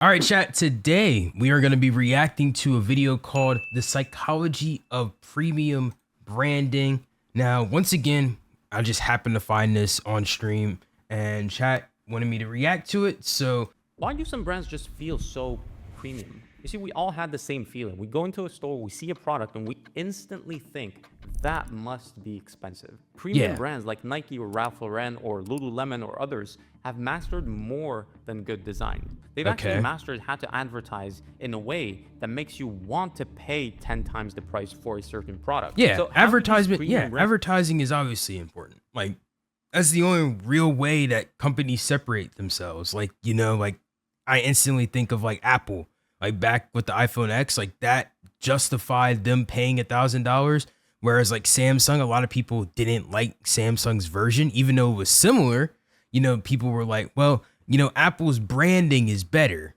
All right, chat. Today we are going to be reacting to a video called The Psychology of Premium Branding. Now, once again, I just happened to find this on stream and chat wanted me to react to it. So why do some brands just feel so premium? You see, we all had the same feeling. We go into a store, we see a product, and we instantly think that must be expensive. Premium brands like Nike or Ralph Lauren or Lululemon or others have mastered more than good design. They've actually mastered how to advertise in a way that makes you want to pay 10 times the price for a certain product. Yeah, so advertisement. Yeah, advertising is obviously important. Like, that's the only real way that companies separate themselves. Like, you know, like I instantly think of like Apple. Like back with the iPhone X, like that justified them paying $1,000. Whereas like Samsung, a lot of people didn't like Samsung's version, even though it was similar. You know, people were like, well, you know, Apple's branding is better.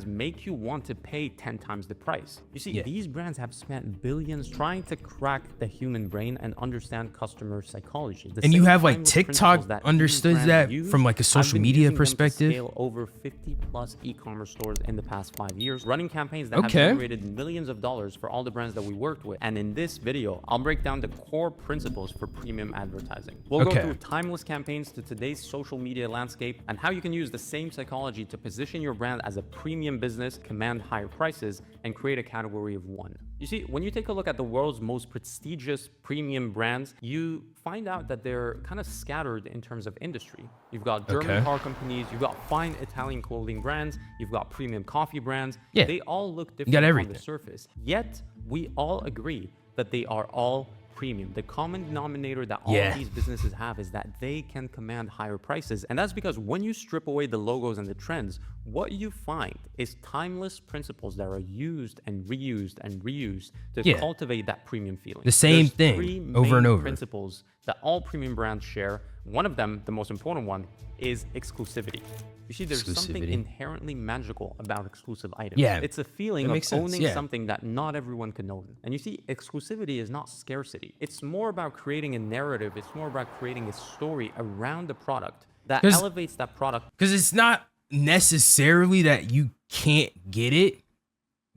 Make you want to pay 10 times the price. You see, these brands have spent billions trying to crack the human brain and understand customer psychology. And you have like TikTok that understood that from like a social media perspective. Scale over 50 plus e-commerce stores in the past 5 years, running campaigns that have generated millions of dollars for all the brands that we worked with. And in this video, I'll break down the core principles for premium advertising. We'll go through timeless campaigns to today's social media landscape and how you can use the same psychology to position your brand as a premium business, command higher prices, and create a category of one. You see, when you take a look at the world's most prestigious premium brands, you find out that they're kind of scattered in terms of industry. You've got German car companies, you've got fine Italian clothing brands, you've got premium coffee brands. They all look different on the surface. Yet, we all agree that they are all premium. The common denominator that all of these businesses have is that they can command higher prices. And that's because when you strip away the logos and the trends, what you find is timeless principles that are used and reused to cultivate that premium feeling. The same thing over and over. Principles that all premium brands share. One of them, the most important one, is exclusivity. You see, there's something inherently magical about exclusive items. It's a feeling of owning something that not everyone can own. And you see, exclusivity is not scarcity. It's more about creating a narrative. It's more about creating a story around the product that elevates that product. Because it's not necessarily that you can't get it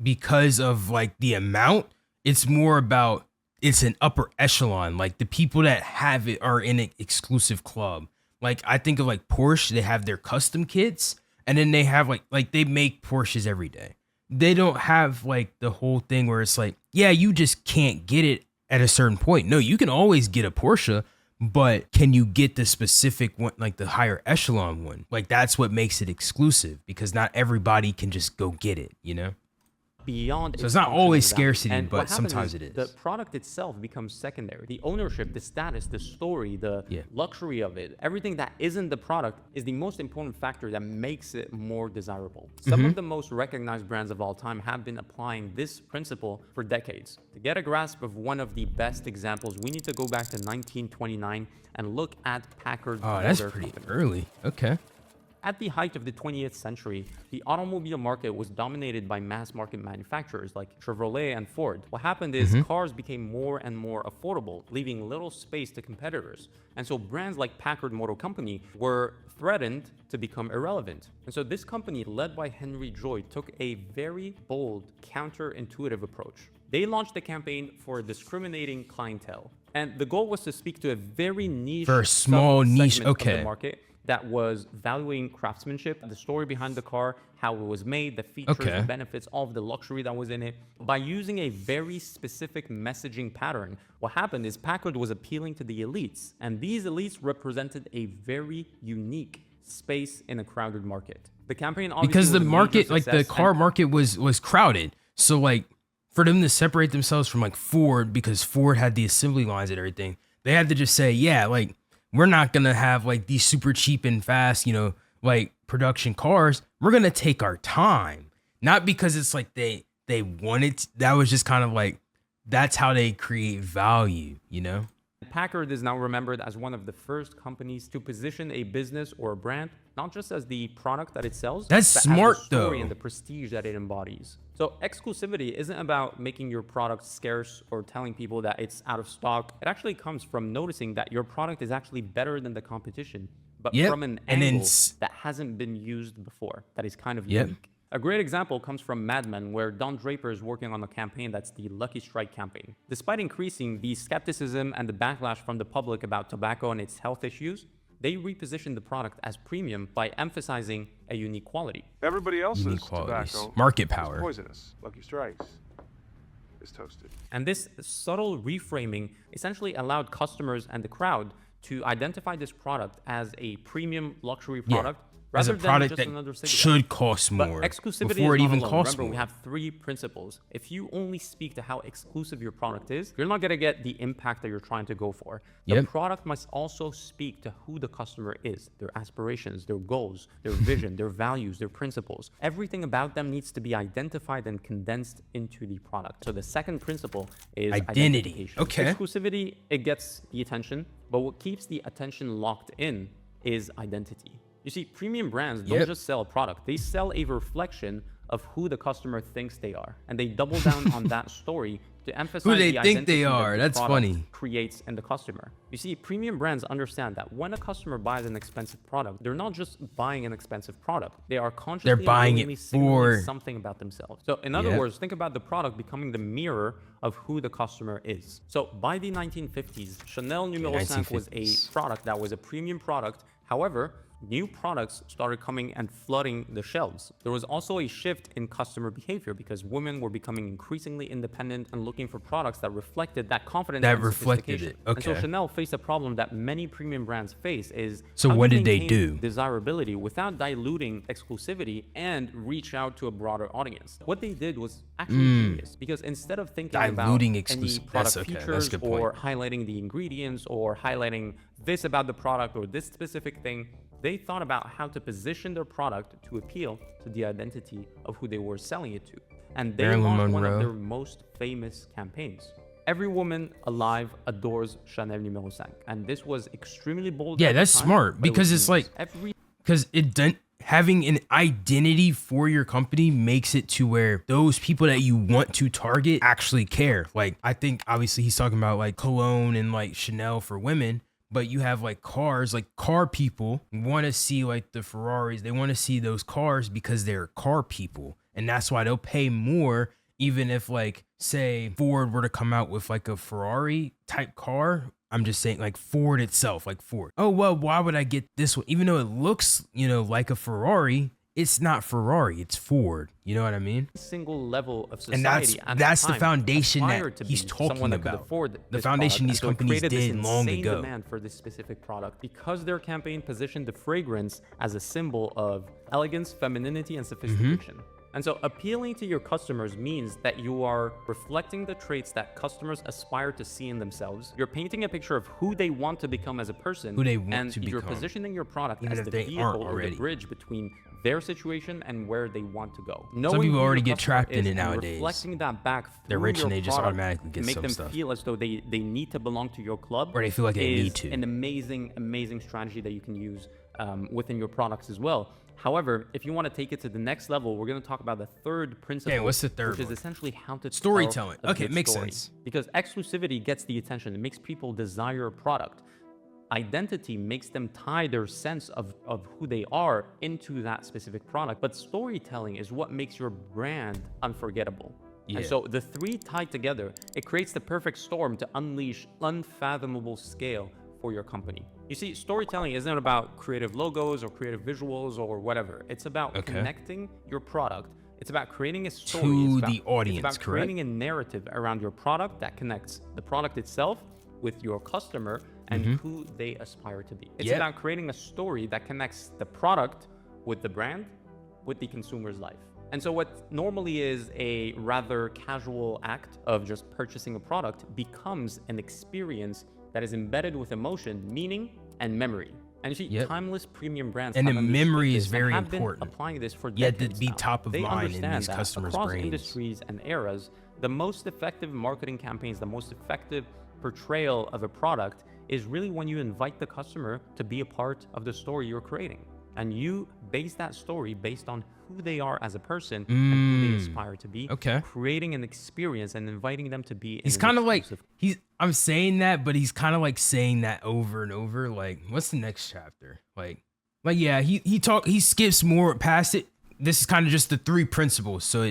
because of like the amount. It's more about it's an upper echelon. Like the people that have it are in an exclusive club. Like I think of like Porsche, they have their custom kits, and then they have like they make Porsches every day. They don't have like the whole thing where it's like, yeah, you just can't get it at a certain point. No, you can always get a Porsche, but can you get the specific one, like the higher echelon one? Like that's what makes it exclusive, because not everybody can just go get it, you know? Beyond so it's not always scarcity, but sometimes it is. The product itself becomes secondary. The ownership, the status, the story, the luxury of it, everything that isn't the product is the most important factor that makes it more desirable. Some of the most recognized brands of all time have been applying this principle for decades. To get a grasp of one of the best examples, we need to go back to 1929 and look at Packard. Oh, that's pretty early. Okay. At the height of the 20th century, the automobile market was dominated by mass market manufacturers like Chevrolet and Ford. What happened is cars became more and more affordable, leaving little space to competitors. And so brands like Packard Motor Company were threatened to become irrelevant. And so this company, led by Henry Joy, took a very bold, counterintuitive approach. They launched a campaign for discriminating clientele. And the goal was to speak to a very niche, for a small niche, of the market that was valuing craftsmanship, the story behind the car, how it was made, the features, the benefits, all of the luxury that was in it. By using a very specific messaging pattern, what happened is Packard was appealing to the elites, and these elites represented a very unique space in a crowded market. The campaign obviously because the market, like the car market was crowded. So like for them to separate themselves from like Ford, because Ford had the assembly lines and everything, they had to just say, yeah, like, we're not going to have like these super cheap and fast, you know, like production cars. We're going to take our time. Not because it's like they wanted, that was just kind of like, that's how they create value, you know? Packard is now remembered as one of the first companies to position a business or a brand, not just as the product that it sells, that's but smart as the story and the prestige that it embodies. So exclusivity isn't about making your product scarce or telling people that it's out of stock. It actually comes from noticing that your product is actually better than the competition but Yep. from an And then angle that hasn't been used before, that is kind of unique. A great example comes from Mad Men, where Don Draper is working on a campaign that's the Lucky Strike campaign. Despite increasing the skepticism and the backlash from the public about tobacco and its health issues, they repositioned the product as premium by emphasizing a unique quality. Everybody else's tobacco market power is poisonous. Lucky Strikes is toasted. And this subtle reframing essentially allowed customers and the crowd to identify this product as a premium luxury product. As a Rather product than just that should cost more but exclusivity before it is not even alone. costs Remember, more. we have 3 principles. If you only speak to how exclusive your product is, you're not going to get the impact that you're trying to go for. The product must also speak to who the customer is, their aspirations, their goals, their vision, their values, their principles. Everything about them needs to be identified and condensed into the product. So the second principle is identity. Okay. Exclusivity, it gets the attention, but what keeps the attention locked in is identity. You see, premium brands don't just sell a product. They sell a reflection of who the customer thinks they are. And they double down on that story to emphasize who they the think they identity are. that the That's product funny. creates in the customer. You see, premium brands understand that when a customer buys an expensive product, they're not just buying an expensive product. They are consciously buying it signaling for something about themselves. So in other words, think about the product becoming the mirror of who the customer is. So by the 1950s, Chanel Numéro 5 was a product that was a premium product. However, new products started coming and flooding the shelves. There was also a shift in customer behavior because women were becoming increasingly independent and looking for products that reflected that confidence and sophistication. And so Chanel faced a problem that many premium brands face is what did they do? Desirability without diluting exclusivity and reach out to a broader audience. What they did was actually genius because instead of thinking about any product features or highlighting the ingredients or highlighting this about the product or this specific thing, they thought about how to position their product to appeal to the identity of who they were selling it to. And they launched one of their most famous campaigns. Every woman alive adores Chanel Numéro 5. And this was extremely bold. Yeah, that's smart because it's like, because having an identity for your company makes it to where those people that you want to target actually care. Like, I think obviously he's talking about like cologne and like Chanel for women. But you have like cars, like car people want to see like the Ferraris. They want to see those cars because they're car people. And that's why they'll pay more even if like, say Ford were to come out with like a Ferrari type car. I'm just saying like Ford itself, like Ford. Oh, well, why would I get this one? Even though it looks, like a Ferrari, it's not Ferrari, it's Ford. You know what I mean? Single level of society. And that's the foundation that he's talking about. The foundation these companies did long ago. Demand for this specific product because their campaign positioned the fragrance as a symbol of elegance, femininity, and sophistication. And so appealing to your customers means that you are reflecting the traits that customers aspire to see in themselves. You're painting a picture of who they want to become as a person. And you're positioning your product as the vehicle or the bridge between their situation and where they want to go. Some people already get trapped in it nowadays. Reflecting that back they're rich and they just automatically get make some them stuff. feel as though they need to belong to your club. Or they feel like they need to. An amazing strategy that you can use within your products as well. However, if you want to take it to the next level, we're going to talk about the third principle. Okay, what's the third Which one? is essentially how to storytelling. tell Okay, it makes sense. Because exclusivity gets the attention. It makes people desire a product. Identity makes them tie their sense of who they are into that specific product. But storytelling is what makes your brand unforgettable. And so the 3 tied together, it creates the perfect storm to unleash unfathomable scale for your company. You see, storytelling isn't about creative logos or creative visuals or whatever. It's about connecting your product. It's about creating a story to the audience, it's about creating a narrative around your product that connects the product itself with your customer and who they aspire to be. It's about creating a story that connects the product with the brand, with the consumer's life. And so what normally is a rather casual act of just purchasing a product becomes an experience that is embedded with emotion, meaning, and memory. And you see, timeless premium brands and the memory is very have been important. Applying this for to decades be now. top of they mind in understand these that customers' across brains. industries and eras, the most effective marketing campaigns, the most effective portrayal of a product is really when you invite the customer to be a part of the story you're creating. and you base that story based on who they are as a person and who they aspire to be. Okay. Creating an experience and inviting them to be in He's kind of like, I'm saying that, but he's kind of like saying that over and over. Like, what's the next chapter? Like yeah, he skips more past it. This is kind of just the 3 principles. So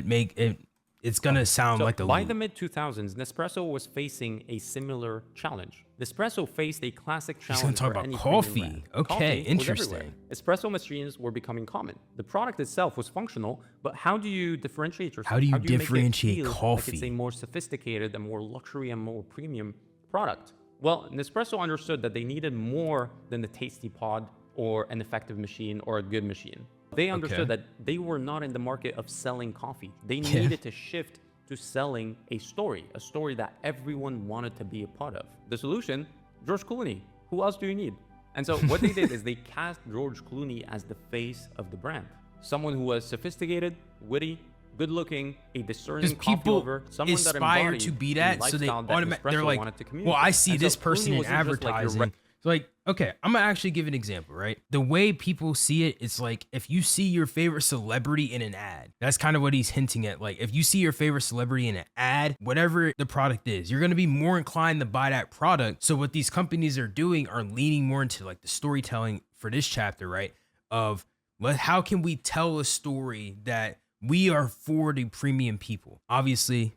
it's gonna sound like a by loop. the mid-2000s, Nespresso was facing a similar challenge. Nespresso faced a classic challenge. He's gonna talk about coffee. Okay, interesting. Espresso machines were becoming common. The product itself was functional, but how do you differentiate yourself? How do you make it differentiate feel coffee? Like it's a more sophisticated and more luxury and more premium product. Well, Nespresso understood that they needed more than the tasty pod or an effective machine or a good machine. They understood that they were not in the market of selling coffee. They needed to shift to selling a story that everyone wanted to be a part of. The solution, George Clooney. Who else do you need? And so what they did is they cast George Clooney as the face of the brand. Someone who was sophisticated, witty, good looking, a discerning coffee lover, someone that embodied to be that, so they automatically, they're like, well, I see this person in advertising. So like, okay, I'm gonna actually give an example, right? The way people see it, it's like if you see your favorite celebrity in an ad, that's kind of what he's hinting at. Like if you see your favorite celebrity in an ad, whatever the product is, you're gonna be more inclined to buy that product. So what these companies are doing are leaning more into like the storytelling for this chapter, right? Of how can we tell a story that we are for the premium people? Obviously,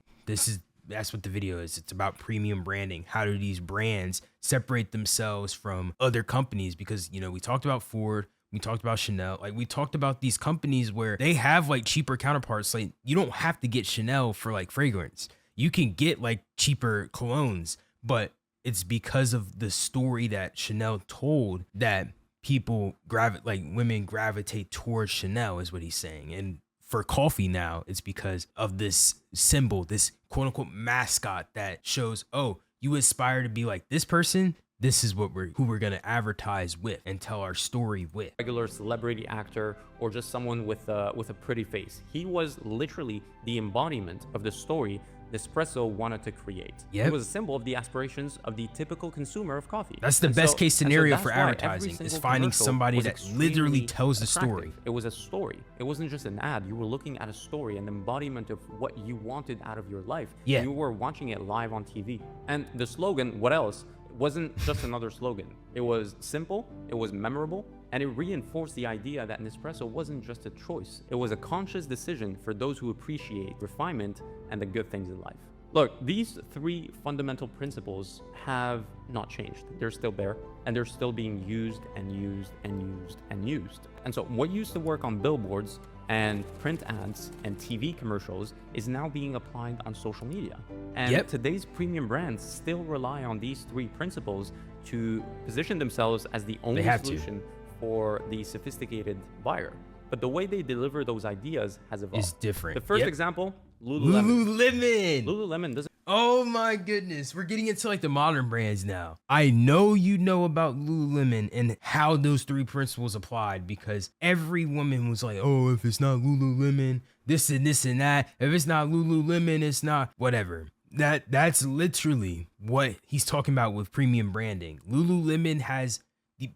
that's what the video is. It's about premium branding. How do these brands separate themselves from other companies? Because, you know, we talked about Ford, we talked about Chanel, like we talked about these companies where they have like cheaper counterparts. Like you don't have to get Chanel for like fragrance. You can get like cheaper colognes, but it's because of the story that Chanel told that people women gravitate towards Chanel is what he's saying. And for coffee now, it's because of this symbol, this quote unquote mascot that shows, oh, you aspire to be like this person. This is who we're gonna advertise with and tell our story with. Regular celebrity actor or just someone with a pretty face. He was literally the embodiment of the story Nespresso wanted to create. Yep. It was a symbol of the aspirations of the typical consumer of coffee. That's the best case scenario for advertising, is finding somebody that literally tells the story. It was a story. It wasn't just an ad. You were looking at a story, an embodiment of what you wanted out of your life. Yeah. You were watching it live on TV. And the slogan, what else? Wasn't just another slogan. It was simple, it was memorable, and it reinforced the idea that Nespresso wasn't just a choice. It was a conscious decision for those who appreciate refinement and the good things in life. Look, these 3 fundamental principles have not changed. They're still there, and they're still being used and used and used and used. And so what used to work on billboards and print ads and TV commercials is now being applied on social media. And today's premium brands still rely on these 3 principles to position themselves as the only solution for the sophisticated buyer. But the way they deliver those ideas has evolved. It's different. The first example, Lululemon. Lululemon doesn't. Oh my goodness. We're getting into like the modern brands now. I know you know about Lululemon and how those 3 principles applied, because every woman was like, oh, if it's not Lululemon, this and this and that. If it's not Lululemon, it's not whatever. That's literally what he's talking about with premium branding. Lululemon has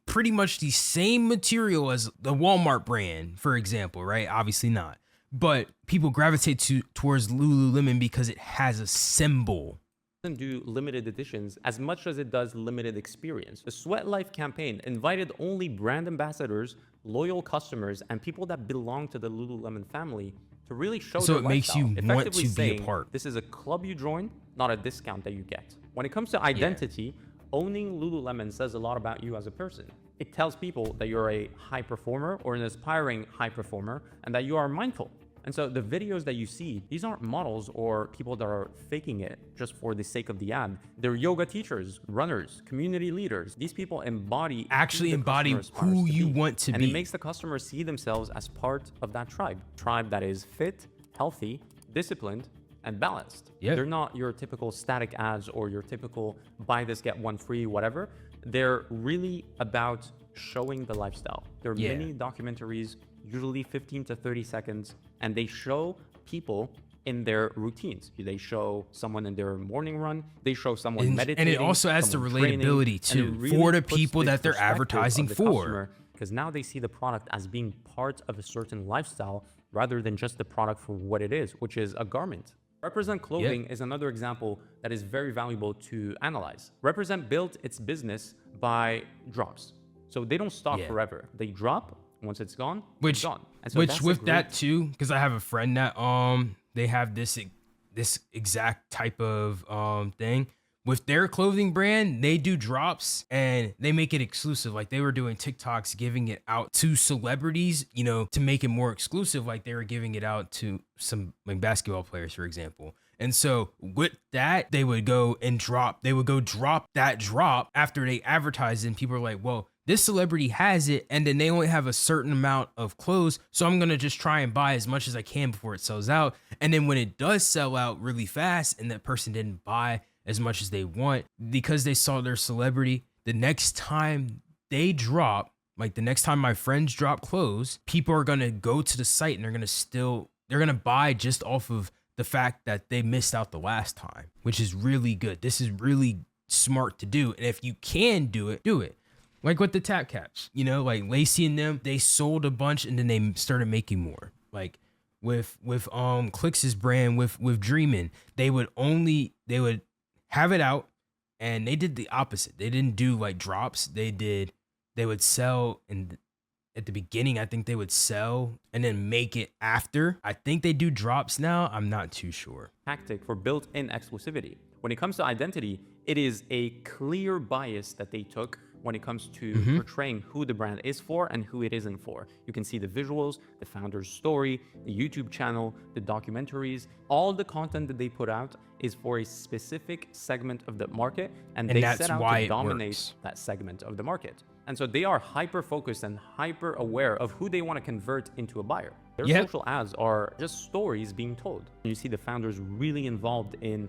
pretty much the same material as the Walmart brand, for example, right? Obviously not. But people gravitate towards Lululemon because it has a symbol. Doesn't do limited editions as much as it does limited experience. The Sweat Life campaign invited only brand ambassadors, loyal customers, and people that belong to the Lululemon family to really show their lifestyle. So it makes you want to be a part. This is a club you join, not a discount that you get. When it comes to identity, owning Lululemon says a lot about you as a person. It tells people that you're a high performer or an aspiring high performer and that you are mindful. And so the videos that you see, these aren't models or people that are faking it just for the sake of the ad. They're yoga teachers, runners, community leaders. These people actually embody who you want to be. And it makes the customer see themselves as part of that tribe that is fit, healthy, disciplined, and balanced. They're not your typical static ads or your typical buy this, get one free, whatever. They're really about showing the lifestyle. There are many documentaries, usually 15 to 30 seconds, and they show people in their routines. They show someone in their morning run. They show someone meditating. And it also adds the relatability too for the people that they're advertising for. because now they see the product as being part of a certain lifestyle rather than just the product for what it is, which is a garment. Represent Clothing is another example that is very valuable to analyze. Represent built its business by drops. So they don't stop forever. They drop. Once it's gone, it's gone. And so which with that too, because I have a friend that they have this exact type of thing. With their clothing brand, they do drops and they make it exclusive. Like they were doing TikToks giving it out to celebrities, you know, to make it more exclusive. Like they were giving it out to some like basketball players, for example. And so with that, they would go drop that drop after they advertise it. And people are like, well, this celebrity has it, and then they only have a certain amount of clothes, so I'm gonna just try and buy as much as I can before it sells out. And then when it does sell out really fast and that person didn't buy as much as they want because they saw their celebrity, the next time they drop, like the next time my friends drop clothes, people are gonna go to the site and they're gonna buy just off of the fact that they missed out the last time, which is really good. This is really smart to do. And if you can do it, do it. Like with the tap caps, you know, like Lacey and them, they sold a bunch and then they started making more. Like with Clix's brand, with Dreamin', they would have it out and they did the opposite. They didn't do like drops. They would sell, and at the beginning, I think they would sell and then make it after. I think they do drops now. I'm not too sure. Tactic for built-in exclusivity. When it comes to identity, it is a clear bias that they took when it comes to portraying who the brand is for and who it isn't for. You can see the visuals, the founder's story, the YouTube channel, the documentaries. All the content that they put out is for a specific segment of the market, and they set out to dominate that segment of the market. And so they are hyper-focused and hyper-aware of who they want to convert into a buyer. Their social ads are just stories being told. You see the founders really involved in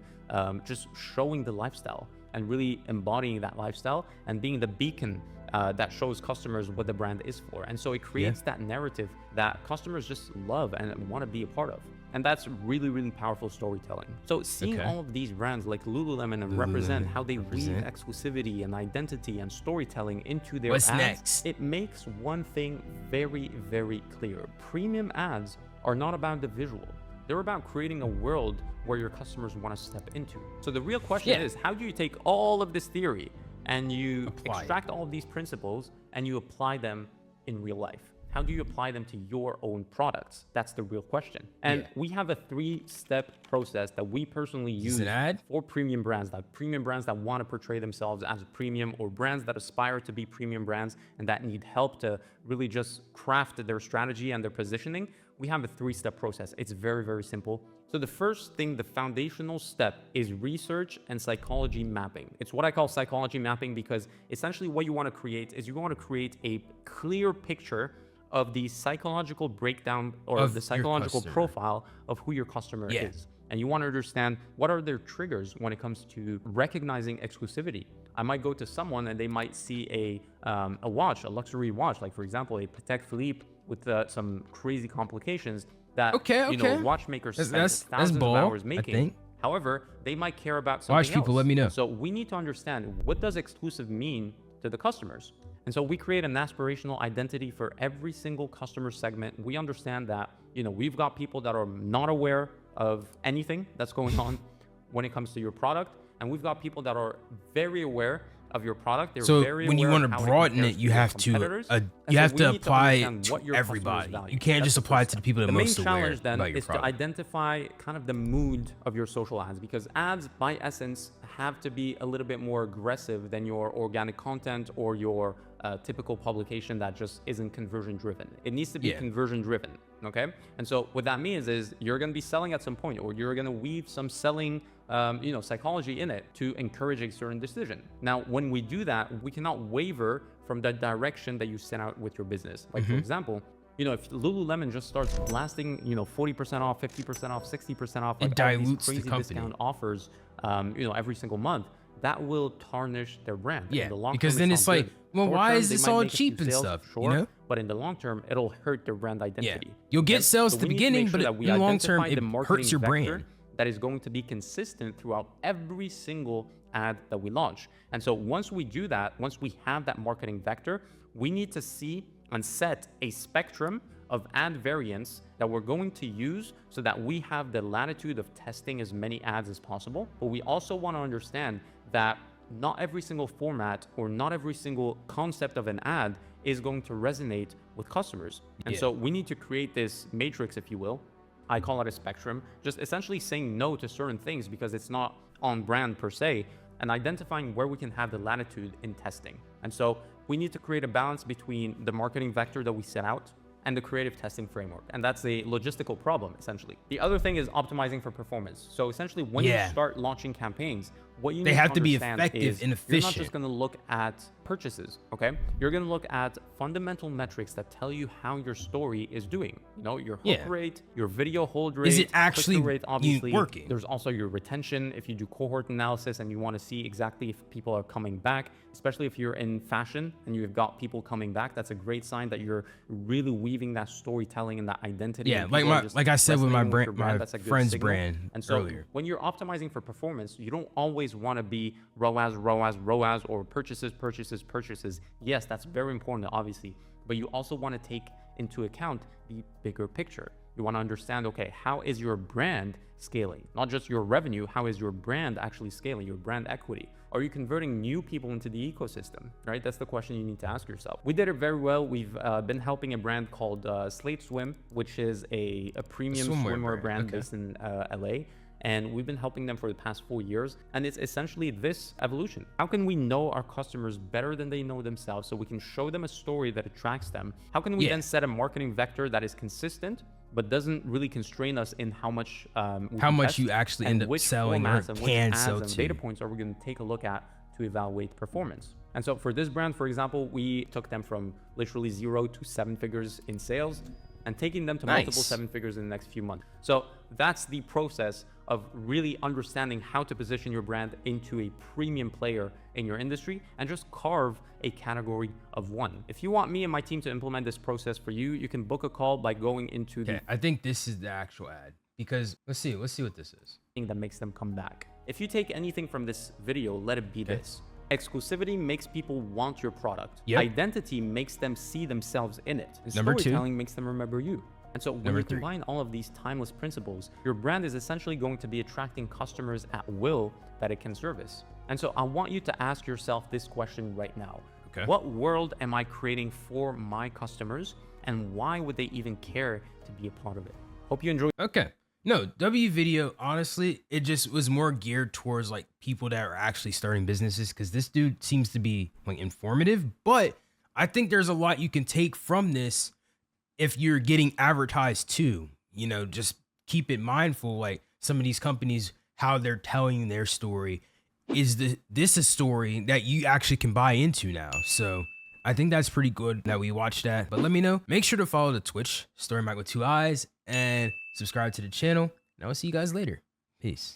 just showing the lifestyle and really embodying that lifestyle and being the beacon that shows customers what the brand is for. And so it creates that narrative that customers just love and want to be a part of. And that's really, really powerful storytelling. So seeing all of these brands like Lululemon and Represent, how they weave exclusivity and identity and storytelling into their ads, it makes one thing very, very clear. Premium ads are not about the visual. They're about creating a world where your customers want to step into. So the real question is, how do you take all of this theory and you extract all of these principles and you apply them in real life? How do you apply them to your own products? That's the real question. And we have a 3-step process that we personally use for premium brands that want to portray themselves as premium, or brands that aspire to be premium brands and that need help to really just craft their strategy and their positioning. We have a 3-step process. It's very, very simple. So the first thing, the foundational step, is research and psychology mapping. It's what I call psychology mapping because essentially what you want to create is you want to create a clear picture of the psychological breakdown or of the psychological profile of who your customer is. And you want to understand what are their triggers when it comes to recognizing exclusivity. I might go to someone and they might see a watch, a luxury watch, like for example, a Patek Philippe with some crazy complications that you know, watchmakers spend thousands of hours making. However, they might care about something else. People, let me know. So we need to understand, what does exclusive mean to the customers? And so we create an aspirational identity for every single customer segment. We understand that, you know, we've got people that are not aware of anything that's going on when it comes to your product, and we've got people that are very aware of your product. They're so very when you want to broaden it, you have to apply it to everybody. You can't just apply it to the people that are most aware about your product. The main challenge then is to identify kind of the mood of your social ads, because ads by essence have to be a little bit more aggressive than your organic content or your typical publication that just isn't conversion driven. It needs to be conversion driven, okay? And so what that means is you're gonna be selling at some point, or you're gonna weave some selling you know, psychology in it to encourage a certain decision. Now, when we do that, we cannot waver from the direction that you set out with your business. Like for example, you know, if Lululemon just starts blasting, you know, 40% off, 50% off, 60% off, like it dilutes all these crazy the company. Discount offers, you know, every single month, that will tarnish their brand. Yeah, in the long because term, then it's like, well, short why term, is this all cheap and stuff? Sure, you know, but in the long term, it'll hurt their brand identity. You'll get sales at the beginning, but in the long term, it hurts your brand. That is going to be consistent throughout every single ad that we launch. And so once we do that, once we have that marketing vector, we need to see and set a spectrum of ad variants that we're going to use so that we have the latitude of testing as many ads as possible. But we also want to understand that not every single format or not every single concept of an ad is going to resonate with customers. And so we need to create this matrix, if you will. I call it a spectrum, just essentially saying no to certain things because it's not on brand per se, and identifying where we can have the latitude in testing. And so we need to create a balance between the marketing vector that we set out and the creative testing framework. And that's a logistical problem, essentially. The other thing is optimizing for performance. So essentially, when you start launching campaigns, what you need to be effective and efficient. You're not just gonna look at purchases, okay? You're gonna look at fundamental metrics that tell you how your story is doing. You know, your hook rate, your video hold rate, is it actually rate, obviously working? There's also your retention. If you do cohort analysis and you wanna see exactly if people are coming back, especially if you're in fashion and you've got people coming back, that's a great sign that you're really weaving that storytelling and that identity. Yeah, like I said with my brand, my friend's brand earlier. When you're optimizing for performance, you don't always want to be ROAS, or purchases. Yes, that's very important, obviously, but you also want to take into account the bigger picture. You want to understand, okay, how is your brand scaling? Not just your revenue, how is your brand actually scaling, your brand equity? Are you converting new people into the ecosystem, right? That's the question you need to ask yourself. We did it very well. We've been helping a brand called Slate Swim, which is a premium swimwear brand based in LA. And we've been helping them for the past 4 years. And it's essentially this evolution. How can we know our customers better than they know themselves so we can show them a story that attracts them? How can we then set a marketing vector that is consistent but doesn't really constrain us in how much you actually end up selling or can sell to? Data points are we going to take a look at to evaluate performance? And so for this brand, for example, we took them from literally 0 to 7 figures in sales and taking them to multiple 7 figures in the next few months. So that's the process of really understanding how to position your brand into a premium player in your industry and just carve a category of one. If you want me and my team to implement this process for you, you can book a call by going into I think this is the actual ad because let's see what this is. That makes them come back. If you take anything from this video, let it be this. Exclusivity makes people want your product. Identity makes them see themselves in it. And storytelling makes them remember you. And so when you combine all of these timeless principles, your brand is essentially going to be attracting customers at will that it can service. And so I want you to ask yourself this question right now. What world am I creating for my customers, and why would they even care to be a part of it? Hope you enjoy. No, W video, honestly, it just was more geared towards like people that are actually starting businesses because this dude seems to be like informative, but I think there's a lot you can take from this if you're getting advertised too. You know, just keep it mindful, like some of these companies, how they're telling their story. Is this a story that you actually can buy into now? So I think that's pretty good that we watched that. But let me know. Make sure to follow the Twitch, StoryofMike with 2 eyes, and subscribe to the channel. And I will see you guys later. Peace.